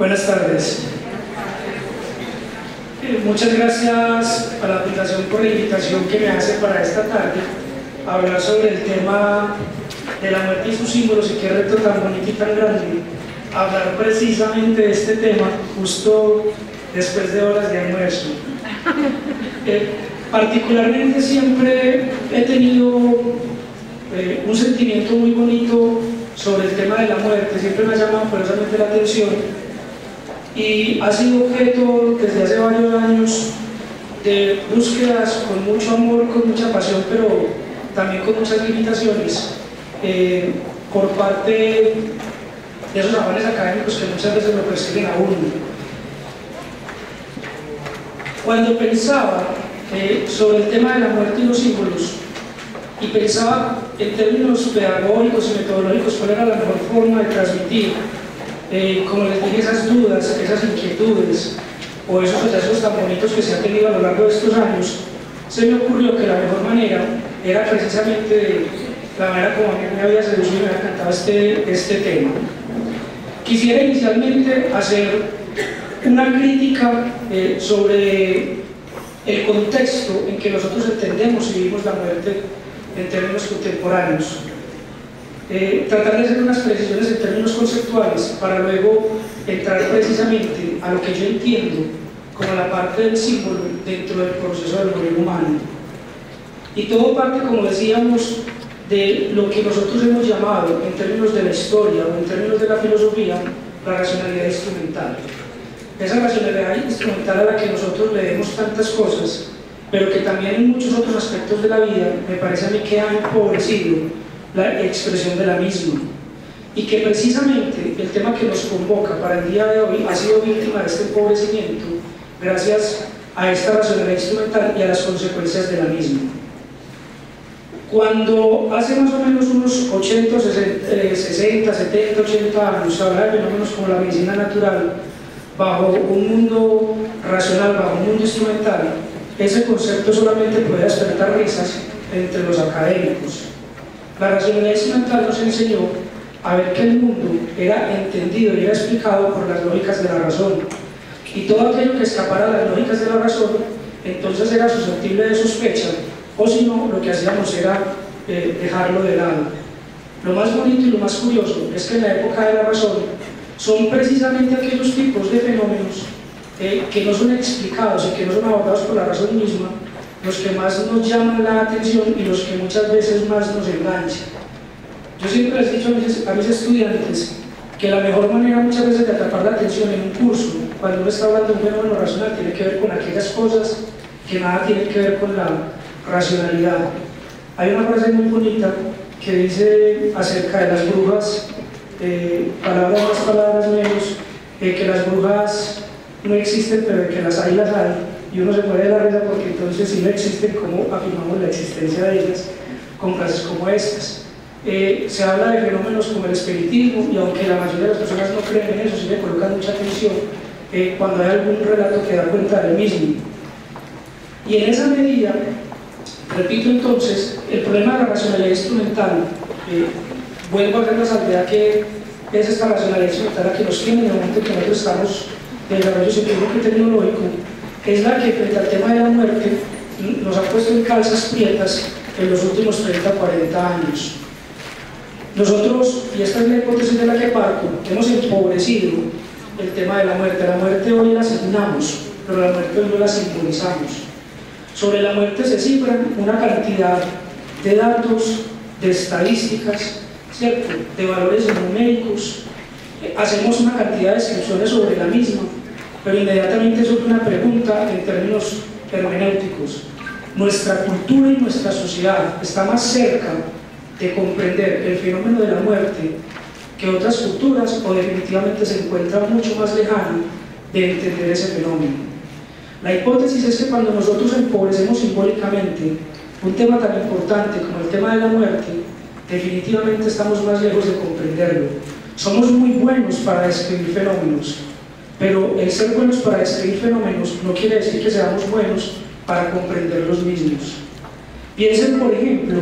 Buenas tardes. Muchas gracias a la aplicación por la invitación que me hace para esta tarde a hablar sobre el tema de la muerte y sus símbolos, y qué reto tan bonito y tan grande hablar precisamente de este tema justo después de horas de almuerzo. Particularmente siempre he tenido un sentimiento muy bonito sobre el tema de la muerte, siempre me ha llamado poderosamente la atención y ha sido objeto desde hace varios años de búsquedas con mucho amor, con mucha pasión, pero también con muchas limitaciones por parte de esos afanes académicos que muchas veces lo persiguen a uno. Cuando pensaba sobre el tema de la muerte y los símbolos, y pensaba en términos pedagógicos y metodológicos cuál era la mejor forma de transmitir, como les dije, esas dudas, esas inquietudes o esos hallazgos tan bonitos que se han tenido a lo largo de estos años, se me ocurrió que la mejor manera era precisamente la manera como a mí me había seducido y me había encantado este tema. Quisiera inicialmente hacer una crítica sobre el contexto en que nosotros entendemos y vivimos la muerte en términos contemporáneos. Tratar de hacer unas precisiones en términos conceptuales para luego entrar precisamente a lo que yo entiendo como la parte del símbolo dentro del proceso del morir humano. Y todo parte, como decíamos, de lo que nosotros hemos llamado en términos de la historia o en términos de la filosofía la racionalidad instrumental. Esa racionalidad instrumental a la que nosotros le demos tantas cosas, pero que también en muchos otros aspectos de la vida me parece a mí que ha empobrecido la expresión de la misma, y que precisamente el tema que nos convoca para el día de hoy ha sido víctima de este empobrecimiento gracias a esta racionalidad instrumental y a las consecuencias de la misma. Cuando hace más o menos unos 80, 60, 70, 80 años se hablaba de fenómenos como la medicina natural bajo un mundo racional, bajo un mundo instrumental, ese concepto solamente podía despertar risas entre los académicos. La racionalidad instrumental nos enseñó a ver que el mundo era entendido y era explicado por las lógicas de la razón, y todo aquello que escapara de las lógicas de la razón entonces era susceptible de sospecha, o si no, lo que hacíamos era dejarlo de lado. Lo más bonito y lo más curioso es que en la época de la razón son precisamente aquellos tipos de fenómenos que no son explicados y que no son abordados por la razón misma los que más nos llaman la atención y los que muchas veces más nos enganchan. Yo siempre les he dicho a mis estudiantes que la mejor manera muchas veces de atrapar la atención en un curso, cuando uno está hablando de un fenómeno racional, tiene que ver con aquellas cosas que nada tienen que ver con la racionalidad. Hay una frase muy bonita que dice acerca de las brujas, palabras más, palabras menos, que las brujas no existen, pero que las hay, y uno se muere de la risa porque entonces si no existen, ¿cómo afirmamos la existencia de ellas con frases como estas? Se habla de fenómenos como el espiritismo, y aunque la mayoría de las personas no creen en eso, sí le colocan mucha atención cuando hay algún relato que da cuenta del mismo. Y en esa medida, repito entonces, el problema de la racionalidad instrumental, vuelvo a hacer la salvedad que es esta racionalidad instrumental la que nos tiene en el momento en que nosotros estamos de desarrollo científico y tecnológico, es la que frente al tema de la muerte nos ha puesto en calzas prietas en los últimos 30 o 40 años. Nosotros, y esta es la hipótesis de la que parto, hemos empobrecido el tema de la muerte. La muerte hoy la asignamos, pero la muerte hoy no la simbolizamos. Sobre la muerte se cifran una cantidad de datos, de estadísticas, ¿cierto?, de valores numéricos, hacemos una cantidad de descripciones sobre la misma, pero inmediatamente surge una pregunta en términos hermenéuticos. Nuestra cultura y nuestra sociedad está más cerca de comprender el fenómeno de la muerte que otras culturas, o definitivamente se encuentra mucho más lejana de entender ese fenómeno. La hipótesis es que cuando nosotros empobrecemos simbólicamente un tema tan importante como el tema de la muerte, definitivamente estamos más lejos de comprenderlo. Somos muy buenos para describir fenómenos, pero el ser buenos para describir fenómenos no quiere decir que seamos buenos para comprender los mismos. Piensen, por ejemplo,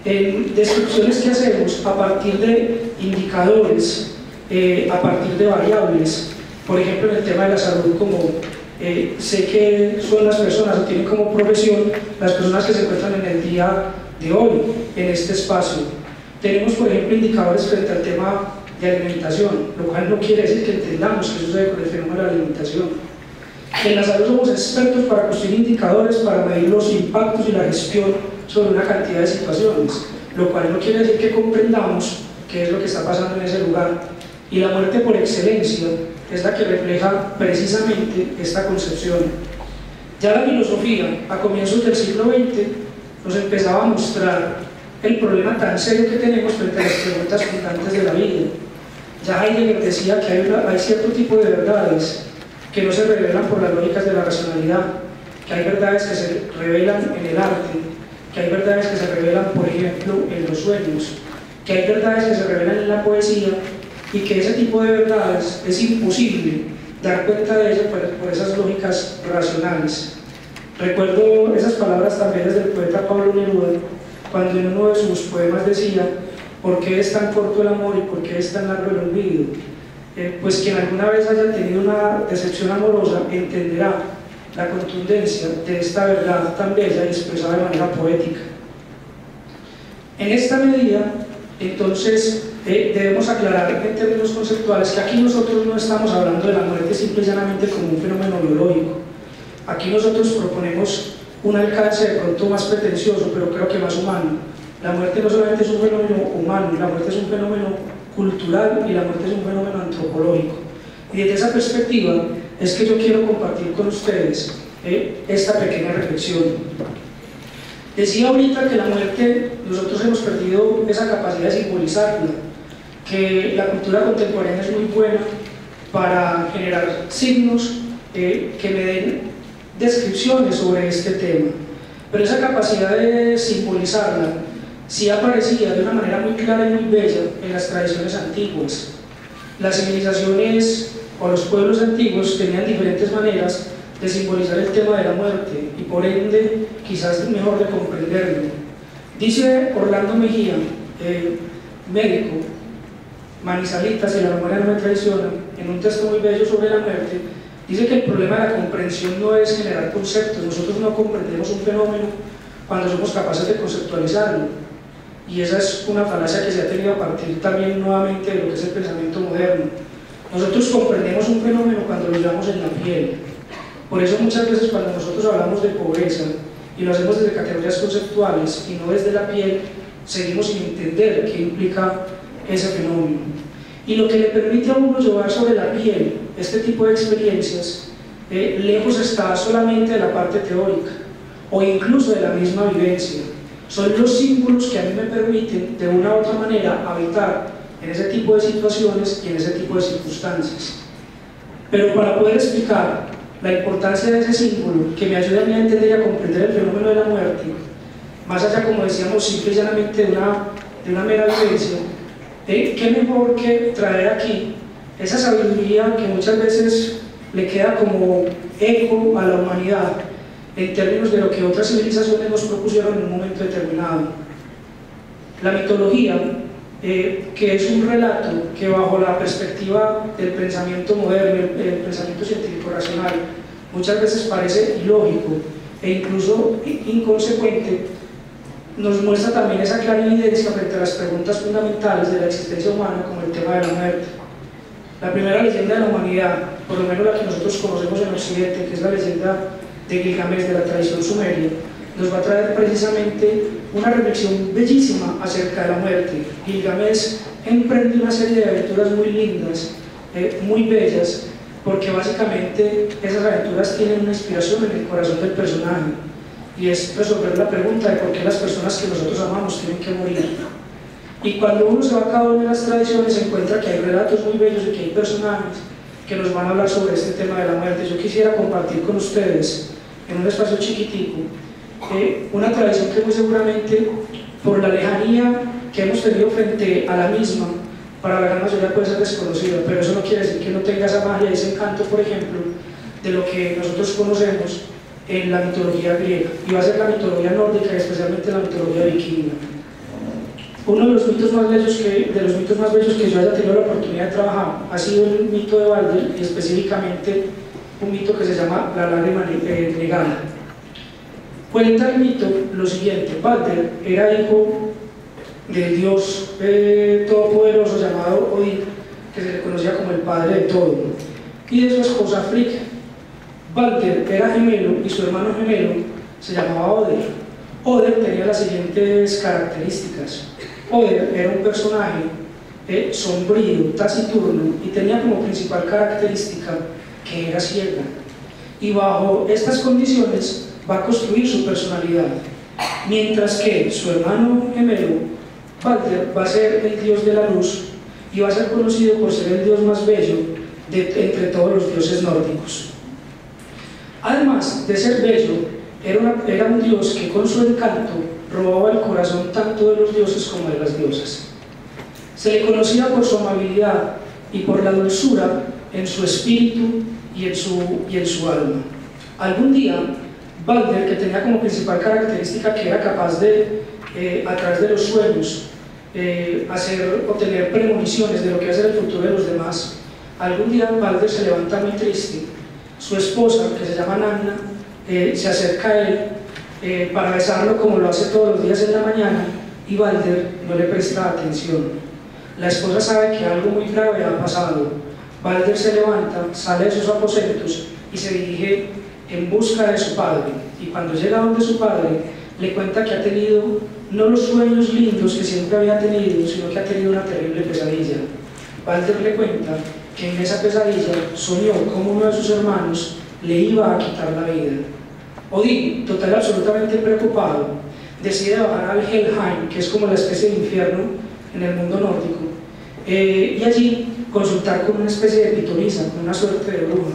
en descripciones que hacemos a partir de indicadores, a partir de variables, por ejemplo en el tema de la salud, como sé que son las personas o tienen como profesión las personas que se encuentran en el día de hoy en este espacio. Tenemos por ejemplo indicadores frente al tema de alimentación, lo cual no quiere decir que entendamos qué sucede con el fenómeno de la alimentación. En la salud somos expertos para construir indicadores para medir los impactos y la gestión sobre una cantidad de situaciones, lo cual no quiere decir que comprendamos qué es lo que está pasando en ese lugar. Y la muerte por excelencia es la que refleja precisamente esta concepción. Ya la filosofía, a comienzos del siglo XX, nos empezaba a mostrar el problema tan serio que tenemos frente a las preguntas fundantes de la vida. Ya Heidegger decía que hay cierto tipo de verdades que no se revelan por las lógicas de la racionalidad, que hay verdades que se revelan en el arte, que hay verdades que se revelan, por ejemplo, en los sueños, que hay verdades que se revelan en la poesía, y que ese tipo de verdades es imposible dar cuenta de ellas por esas lógicas racionales. Recuerdo esas palabras también desde el poeta Pablo Neruda, cuando en uno de sus poemas decía: ¿por qué es tan corto el amor y por qué es tan largo el olvido? Pues quien alguna vez haya tenido una decepción amorosa entenderá la contundencia de esta verdad tan bella y expresada de manera poética. En esta medida, entonces, debemos aclarar en términos conceptuales que aquí nosotros no estamos hablando de la muerte simple y llanamente como un fenómeno biológico. Aquí nosotros proponemos un alcance de pronto más pretencioso, pero creo que más humano. La muerte no solamente es un fenómeno humano, la muerte es un fenómeno cultural y la muerte es un fenómeno antropológico. Y desde esa perspectiva es que yo quiero compartir con ustedes esta pequeña reflexión. Decía ahorita que la muerte, nosotros hemos perdido esa capacidad de simbolizarla, que la cultura contemporánea es muy buena para generar signos que me den descripciones sobre este tema, pero esa capacidad de simbolizarla sí aparecía de una manera muy clara y muy bella en las tradiciones antiguas. Las civilizaciones o los pueblos antiguos tenían diferentes maneras de simbolizar el tema de la muerte y por ende quizás es mejor de comprenderlo. Dice Orlando Mejía, médico, manizalita, si la memoria no me traiciona, en un texto muy bello sobre la muerte, dice que el problema de la comprensión no es generar conceptos. Nosotros no comprendemos un fenómeno cuando somos capaces de conceptualizarlo, y esa es una falacia que se ha tenido a partir también nuevamente de lo que es el pensamiento moderno. Nosotros comprendemos un fenómeno cuando lo llevamos en la piel. Por eso muchas veces cuando nosotros hablamos de pobreza y lo hacemos desde categorías conceptuales y no desde la piel, seguimos sin entender qué implica ese fenómeno. Y lo que le permite a uno llevar sobre la piel este tipo de experiencias, lejos está solamente de la parte teórica o incluso de la misma vivencia. Son los símbolos que a mí me permiten de una u otra manera habitar en ese tipo de situaciones y en ese tipo de circunstancias. Pero para poder explicar la importancia de ese símbolo que me ayuda a mí a entender y a comprender el fenómeno de la muerte, más allá, como decíamos, simple y llanamente de una mera vivencia, qué mejor que traer aquí esa sabiduría que muchas veces le queda como eco a la humanidad en términos de lo que otras civilizaciones nos propusieron en un momento determinado. La mitología, que es un relato que bajo la perspectiva del pensamiento moderno, el pensamiento científico racional, muchas veces parece ilógico e incluso inconsecuente, nos muestra también esa clara evidencia frente a las preguntas fundamentales de la existencia humana, como el tema de la muerte. La primera leyenda de la humanidad, por lo menos la que nosotros conocemos en Occidente, que es la leyenda de Gilgamesh de la tradición sumeria, nos va a traer precisamente una reflexión bellísima acerca de la muerte. Gilgamesh emprende una serie de aventuras muy lindas, muy bellas, porque básicamente esas aventuras tienen una inspiración en el corazón del personaje, y es resolver la pregunta de por qué las personas que nosotros amamos tienen que morir. Y cuando uno se va a cada una de las tradiciones, se encuentra que hay relatos muy bellos y que hay personajes que nos van a hablar sobre este tema de la muerte. Yo quisiera compartir con ustedes, en un espacio chiquitico, una tradición que muy seguramente, por la lejanía que hemos tenido frente a la misma, para la gran mayoría puede ser desconocida, pero eso no quiere decir que no tenga esa magia, ese encanto, por ejemplo, de lo que nosotros conocemos en la mitología griega, y va a ser la mitología nórdica y especialmente la mitología vikinga. Uno de los mitos más bellos que yo haya tenido la oportunidad de trabajar ha sido el mito de Balder, y específicamente un mito que se llama la lágrima negada. Cuenta el mito lo siguiente: Balder era hijo del dios todopoderoso llamado Odín, que se le conocía como el padre de todo, y de su esposa Frigg. Balder era gemelo y su hermano gemelo se llamaba Oder. Oder tenía las siguientes características. Oder era un personaje sombrío, taciturno, y tenía como principal característica que era ciega. Y bajo estas condiciones va a construir su personalidad. Mientras que su hermano gemelo, Balder, va a ser el dios de la luz y va a ser conocido por ser el dios más bello entre todos los dioses nórdicos. Además de ser bello, era un dios que con su encanto robaba el corazón tanto de los dioses como de las diosas. Se le conocía por su amabilidad y por la dulzura en su espíritu y en su alma. Algún día, Balder, que tenía como principal característica que era capaz de, a través de los sueños, obtener premoniciones de lo que va a ser el futuro de los demás, algún día Balder se levanta muy triste. Su esposa, que se llama Nanna, se acerca a él para besarlo como lo hace todos los días en la mañana, y Balder no le presta atención. La esposa sabe que algo muy grave ha pasado. Balder se levanta, sale de sus aposentos y se dirige en busca de su padre, y cuando llega donde su padre, le cuenta que ha tenido no los sueños lindos que siempre había tenido, sino que ha tenido una terrible pesadilla. Balder le cuenta que en esa pesadilla soñó como uno de sus hermanos le iba a quitar la vida. Odín, total absolutamente preocupado, decide bajar al Helheim, que es como la especie de infierno en el mundo nórdico, y allí consultar con una especie de pitonisa, con una suerte de bruja.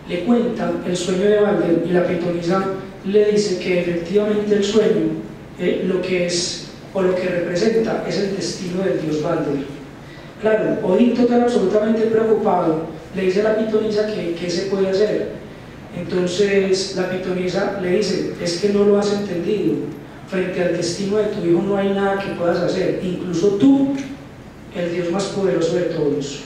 Le cuenta el sueño de Balder, y la pitonisa le dice que efectivamente el sueño, lo que es o lo que representa, es el destino del dios Balder. Claro, Odín, total absolutamente preocupado, le dice a la pitonisa que qué se puede hacer. Entonces la pitonisa le dice: es que no lo has entendido, frente al destino de tu hijo no hay nada que puedas hacer, incluso tú, el dios más poderoso de todos.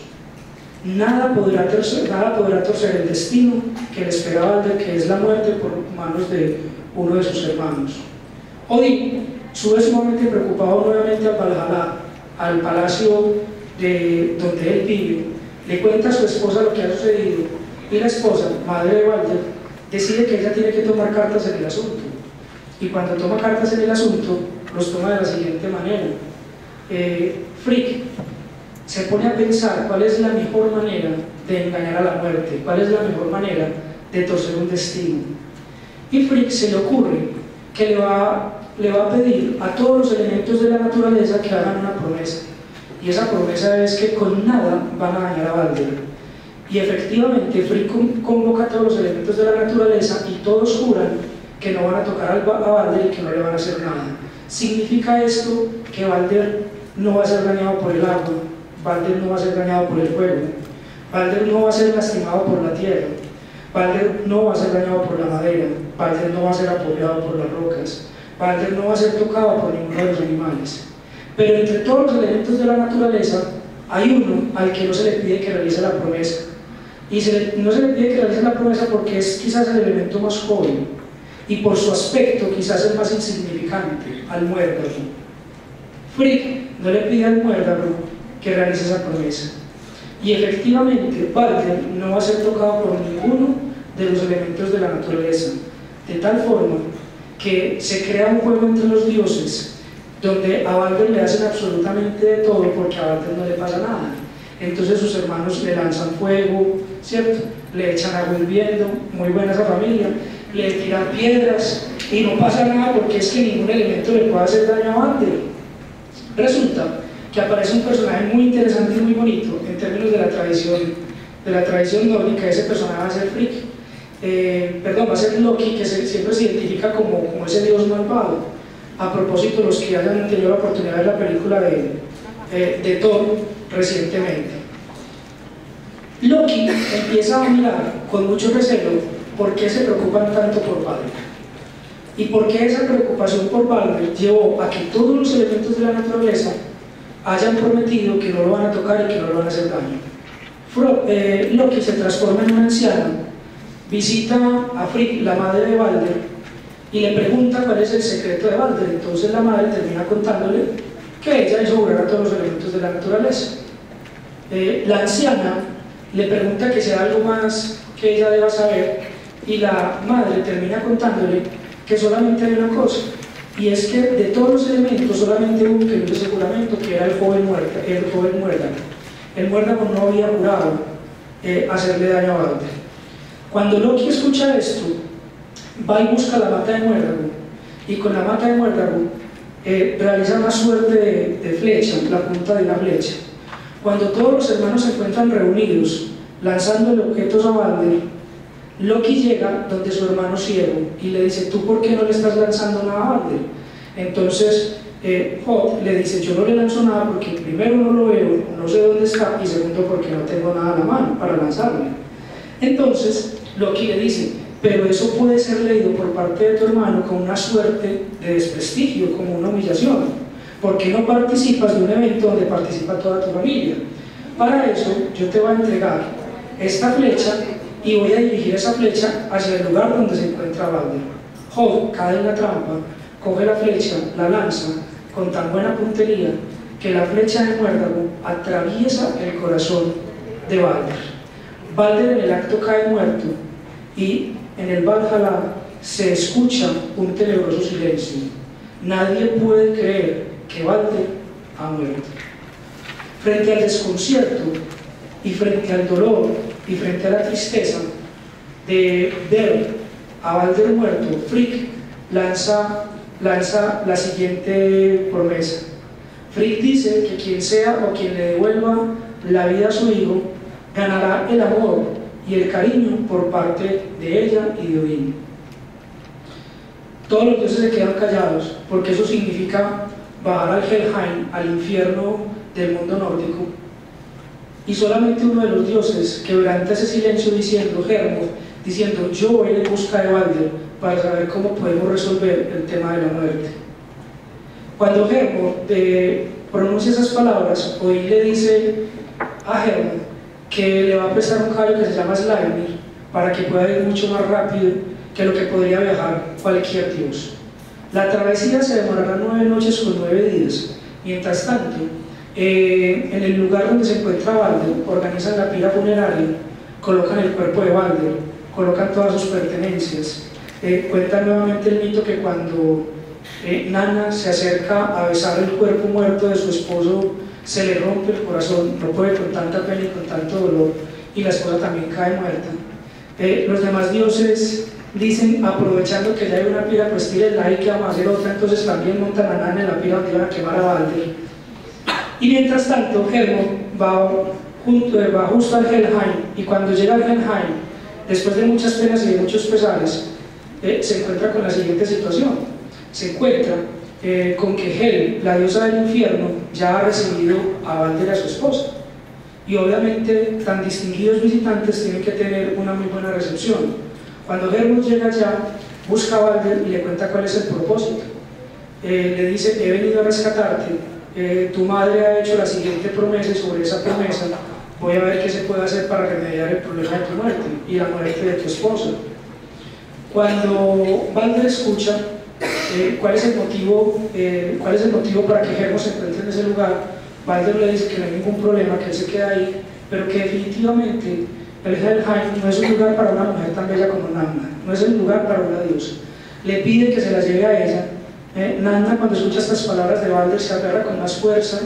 Nada podrá torcer el destino que le espera a Balder, que es la muerte por manos de uno de sus hermanos. Odín sube sumamente preocupado nuevamente al Valhalla, al palacio donde él vive. Le cuenta a su esposa lo que ha sucedido, y la esposa, madre de Balder, decide que ella tiene que tomar cartas en el asunto. Y cuando toma cartas en el asunto, los toma de la siguiente manera. Frigg se pone a pensar cuál es la mejor manera de engañar a la muerte, cuál es la mejor manera de torcer un destino. Y Frigg se le ocurre que le va a pedir a todos los elementos de la naturaleza que hagan una promesa. Y esa promesa es que con nada van a dañar a Balder. Y efectivamente Frigg convoca a todos los elementos de la naturaleza, y todos juran que no van a tocar a Balder y que no le van a hacer nada. ¿Significa esto que Balder no va a ser dañado por el agua? Balder no va a ser dañado por el fuego. Balder no va a ser lastimado por la tierra. Balder no va a ser dañado por la madera. Balder no va a ser apoyado por las rocas. Balder no va a ser tocado por ninguno de los animales. Pero entre todos los elementos de la naturaleza hay uno al que no se le pide que realice la promesa. Y no se le pide que realice la promesa porque es quizás el elemento más joven, y por su aspecto quizás el más insignificante, al muérdago. Frigg no le pide al muérdago que realice esa promesa. Y efectivamente Balder no va a ser tocado por ninguno de los elementos de la naturaleza, de tal forma que se crea un juego entre los dioses donde a Balder le hacen absolutamente de todo, porque a Balder no le pasa nada. Entonces sus hermanos le lanzan fuego, ¿cierto? Le echan agua hirviendo, muy buena esa familia, le tiran piedras y no pasa nada, porque es que ningún elemento le puede hacer daño a Balder. Resulta que aparece un personaje muy interesante y muy bonito en términos de la tradición nórdica. Ese personaje va a ser Frigg, va a ser Loki, que siempre se identifica como ese dios malvado. A propósito, los que hayan tenido la oportunidad de ver la película de Thor recientemente, Loki empieza a mirar con mucho recelo por qué se preocupan tanto por Balder. y por qué esa preocupación por Balder llevó a que todos los elementos de la naturaleza hayan prometido que no lo van a tocar y que no lo van a hacer daño. Loki se transforma en una anciana, visita a Frigg, la madre de Balder, y le pregunta cuál es el secreto de Balder. Entonces la madre termina contándole que ella hizo volar a todos los elementos de la naturaleza. La anciana le pregunta que sea algo más que ella deba saber, y la madre termina contándole que solamente hay una cosa, y es que de todos los elementos solamente hubo que un juramento, que era el joven muérdago. El muérdago no había jurado hacerle daño a Balder. Cuando Loki escucha esto, va y busca la mata de muérdago, y con la mata de muérdago realiza una suerte de flecha, la punta de una flecha. Cuando todos los hermanos se encuentran reunidos lanzándole objetos a Balder, Loki llega donde su hermano ciego y le dice: ¿tú por qué no le estás lanzando nada a Balder? Entonces Hod le dice: yo no le lanzo nada porque primero no lo veo, no sé dónde está, y segundo porque no tengo nada a la mano para lanzarle. Entonces Loki le dice: pero eso puede ser leído por parte de tu hermano como una suerte de desprestigio, como una humillación. ¿Por qué no participas de un evento donde participa toda tu familia? Para eso yo te voy a entregar esta flecha y voy a dirigir esa flecha hacia el lugar donde se encuentra Balder. Hod cae en la trampa, coge la flecha, la lanza con tan buena puntería que la flecha de muérdago atraviesa el corazón de Balder. Balder en el acto cae muerto, y en el Valhalla se escucha un tenebroso silencio. Nadie puede creer que Balder ha muerto. Frente al desconcierto y frente al dolor y frente a la tristeza de ver a Balder muerto, Frigg lanza la siguiente promesa. Frigg dice que quien sea o quien le devuelva la vida a su hijo ganará el amor y el cariño por parte de ella y de Odín. Todos los dioses se quedan callados, porque eso significa bajar al Helheim, al infierno del mundo nórdico, y solamente uno de los dioses quebranta ese silencio diciendo, Hermod, diciendo: yo voy en busca de Balder para saber cómo podemos resolver el tema de la muerte. Cuando Hermod pronuncia esas palabras, Odín le dice a Hermod que le va a prestar un caballo que se llama Sleipnir para que pueda ir mucho más rápido que lo que podría viajar cualquier dios. La travesía se demorará 9 noches con 9 días. Mientras tanto, en el lugar donde se encuentra Balder, organizan la pira funeraria, colocan el cuerpo de Balder, colocan todas sus pertenencias. Cuenta nuevamente el mito que cuando Nanna se acerca a besar el cuerpo muerto de su esposo, se le rompe el corazón, no puede con tanta pena y con tanto dolor, y la esposa también cae muerta. Los demás dioses dicen, aprovechando que ya hay una pira, pues tírenla y que vamos a hacer otra. Entonces también montan a Nanna en la pira donde iban a quemar a Balder. Y mientras tanto, Hermod va justo al Helheim, y cuando llega al Helheim, después de muchas penas y de muchos pesares, se encuentra con la siguiente situación. Se encuentra con que Hel, la diosa del infierno, ya ha recibido a Balder, a su esposa, y obviamente tan distinguidos visitantes tienen que tener una muy buena recepción. Cuando Hermod llega allá, busca a Balder y le cuenta cuál es el propósito. Le dice: he venido a rescatarte, tu madre ha hecho la siguiente promesa, y sobre esa promesa voy a ver qué se puede hacer para remediar el problema de tu muerte y la muerte de tu esposa. Cuando Balder escucha ¿cuál es el motivo para que Hermod se encuentre en ese lugar? Balder le dice que no hay ningún problema, que él se queda ahí, pero que definitivamente el Helheim no es un lugar para una mujer tan bella como Nanna, no es el lugar para una diosa. Le pide que se la lleve a ella. Nanna, cuando escucha estas palabras de Balder, se aferra con más fuerza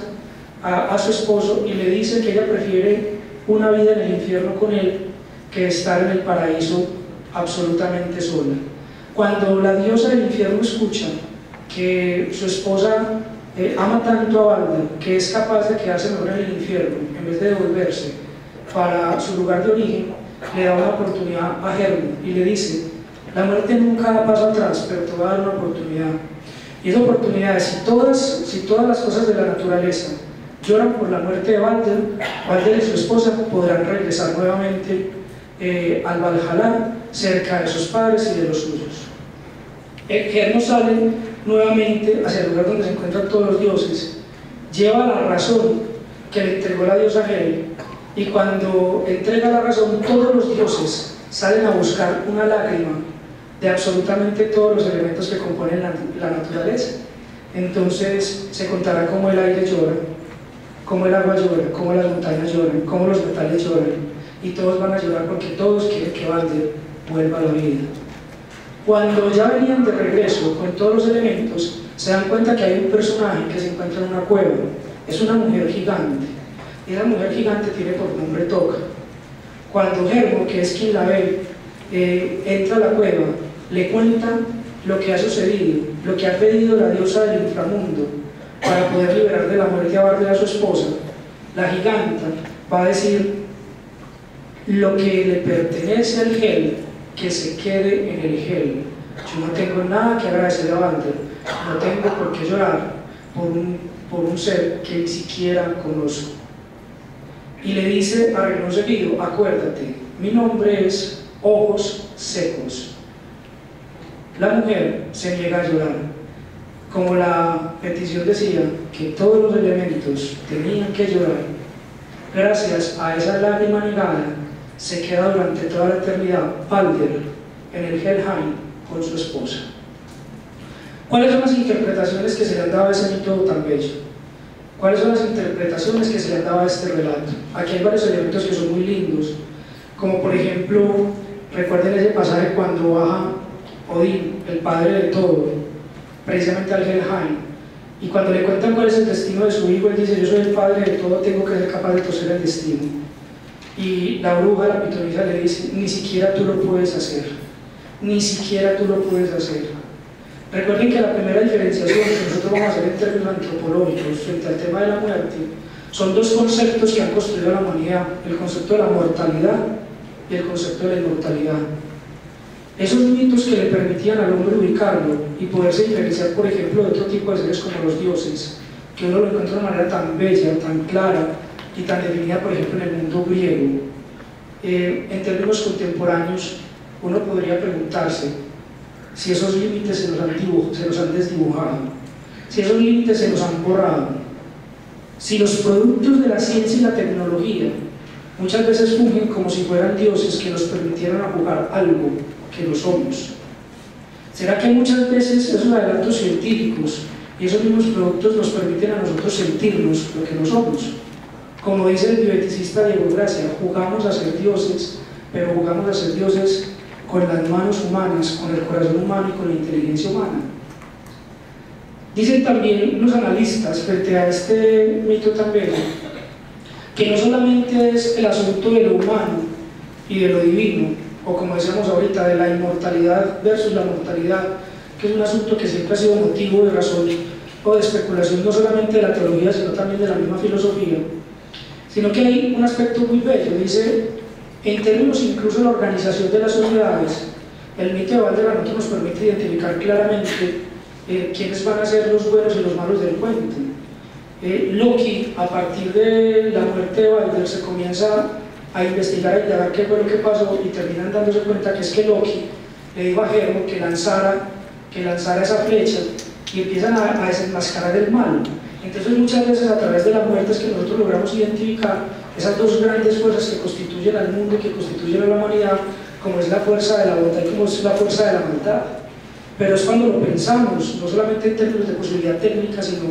a su esposo y le dice que ella prefiere una vida en el infierno con él que estar en el paraíso absolutamente sola. Cuando la diosa del infierno escucha que su esposa ama tanto a Balder que es capaz de quedarse mejor en el infierno en vez de devolverse para su lugar de origen, le da una oportunidad a Hermod y le dice: la muerte nunca da paso atrás, pero te va a dar una oportunidad. Y esa oportunidad es: si todas las cosas de la naturaleza lloran por la muerte de Balder, Balder y su esposa podrán regresar nuevamente al Valhalla, cerca de sus padres y de los suyos. Hermo sale nuevamente hacia el lugar donde se encuentran todos los dioses, lleva la razón que le entregó la diosa Hel, y cuando entrega la razón, todos los dioses salen a buscar una lágrima de absolutamente todos los elementos que componen la naturaleza. Entonces se contará cómo el aire llora, cómo el agua llora, cómo las montañas lloran, cómo los metales lloran, y todos van a llorar porque todos quieren que Balder vuelva a la vida. Cuando ya venían de regreso con todos los elementos, se dan cuenta que hay un personaje que se encuentra en una cueva. Es una mujer gigante, y esa mujer gigante tiene por nombre Toca. Cuando Hermo, que es quien la ve, entra a la cueva, le cuenta lo que ha sucedido, lo que ha pedido la diosa del inframundo para poder liberar de la muerte a Balder, a su esposa. La giganta va a decir: lo que le pertenece al Hel, que se quede en el Hel. Yo no tengo nada que agradecer a Balder, no tengo por qué llorar por un ser que ni siquiera conozco. Y le dice a renglón seguido: acuérdate, mi nombre es Ojos Secos. La mujer se niega a llorar. Como la petición decía que todos los elementos tenían que llorar, gracias a esa lágrima negada se queda durante toda la eternidad Balder en el Helheim con su esposa. ¿Cuáles son las interpretaciones que se le han dado a ese mito tan bello? ¿Cuáles son las interpretaciones que se le han dado a este relato? Aquí hay varios elementos que son muy lindos, como por ejemplo, recuerden ese pasaje cuando baja Odín, el padre de todo, precisamente al Helheim, y cuando le cuentan cuál es el destino de su hijo, él dice: yo soy el padre de todo, tengo que ser capaz de torcer el destino. Y la bruja, la pitonisa, le dice: ni siquiera tú lo puedes hacer, ni siquiera tú lo puedes hacer. Recuerden que la primera diferenciación que nosotros vamos a hacer en términos antropológicos frente al tema de la muerte son dos conceptos que han construido la humanidad: el concepto de la mortalidad y el concepto de la inmortalidad. Esos mitos que le permitían al hombre ubicarlo y poderse diferenciar, por ejemplo, de otro tipo de seres como los dioses, que uno lo encuentra de una manera tan bella, tan clara y tan definida, por ejemplo, en el mundo griego. En términos contemporáneos, uno podría preguntarse si esos límites se los han desdibujado, si esos límites se los han borrado, si los productos de la ciencia y la tecnología muchas veces fungen como si fueran dioses que nos permitieran jugar algo que no somos. ¿Será que muchas veces esos adelantos científicos y esos mismos productos nos permiten a nosotros sentirnos lo que no somos? Como dice el bioeticista Diego Gracia, jugamos a ser dioses, pero jugamos a ser dioses con las manos humanas, con el corazón humano y con la inteligencia humana. Dicen también los analistas frente a este mito tan bello que no solamente es el asunto de lo humano y de lo divino, o como decíamos ahorita, de la inmortalidad versus la mortalidad, que es un asunto que siempre ha sido motivo de razón o de especulación no solamente de la teología, sino también de la misma filosofía, sino que hay un aspecto muy bello. Dice, en términos incluso de la organización de las sociedades, el mito de Balder a nosotros nos permite identificar claramente quiénes van a ser los buenos y los malos del cuento. Loki, a partir de la muerte de Balder, se comienza a investigar, a indagar qué fue lo que pasó, y terminan dándose cuenta que es que Loki le dijo a Hermo que lanzara esa flecha, y empiezan a desenmascarar el mal. Entonces muchas veces a través de la muerte es que nosotros logramos identificar esas dos grandes fuerzas que constituyen al mundo y que constituyen a la humanidad, como es la fuerza de la bondad y como es la fuerza de la maldad. Pero es cuando lo pensamos, no solamente en términos de posibilidad técnica, sino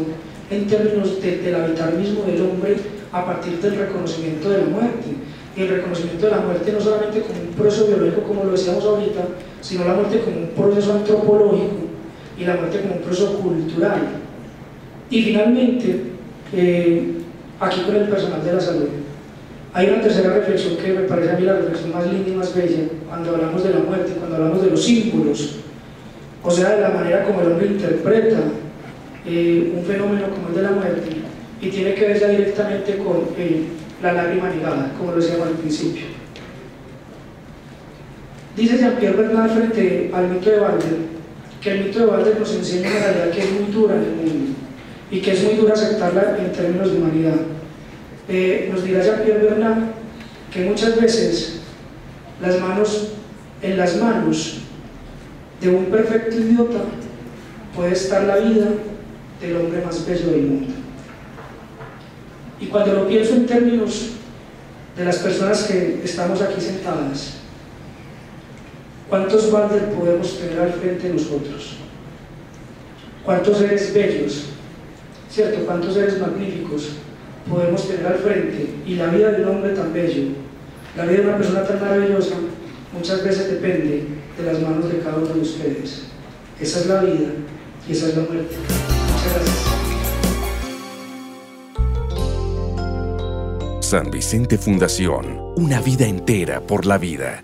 en términos del habitar mismo del hombre a partir del reconocimiento de la muerte. Y el reconocimiento de la muerte no solamente como un proceso biológico, como lo decíamos ahorita, sino la muerte como un proceso antropológico y la muerte como un proceso cultural. Y finalmente, aquí con el personal de la salud, hay una tercera reflexión que me parece a mí la reflexión más linda y más bella cuando hablamos de la muerte, cuando hablamos de los símbolos, o sea, de la manera como el hombre interpreta un fenómeno como el de la muerte, y tiene que ver ya directamente con la lágrima negada, como lo decíamos al principio. Dice Jean-Pierre Bernard frente al mito de Balder, que el mito de Balder nos enseña una realidad que es muy dura en el mundo, y que es muy dura aceptarla en términos de humanidad. Nos dirá Jean-Pierre Bernard que muchas veces en las manos de un perfecto idiota puede estar la vida del hombre más bello del mundo. Y cuando lo pienso en términos de las personas que estamos aquí sentadas, ¿cuántos Balder podemos tener al frente de nosotros? ¿Cuántos seres bellos, cierto? ¿Cuántos seres magníficos podemos tener al frente? Y la vida de un hombre tan bello, la vida de una persona tan maravillosa, muchas veces depende de las manos de cada uno de ustedes. Esa es la vida y esa es la muerte. Muchas gracias. San Vicente Fundación, una vida entera por la vida.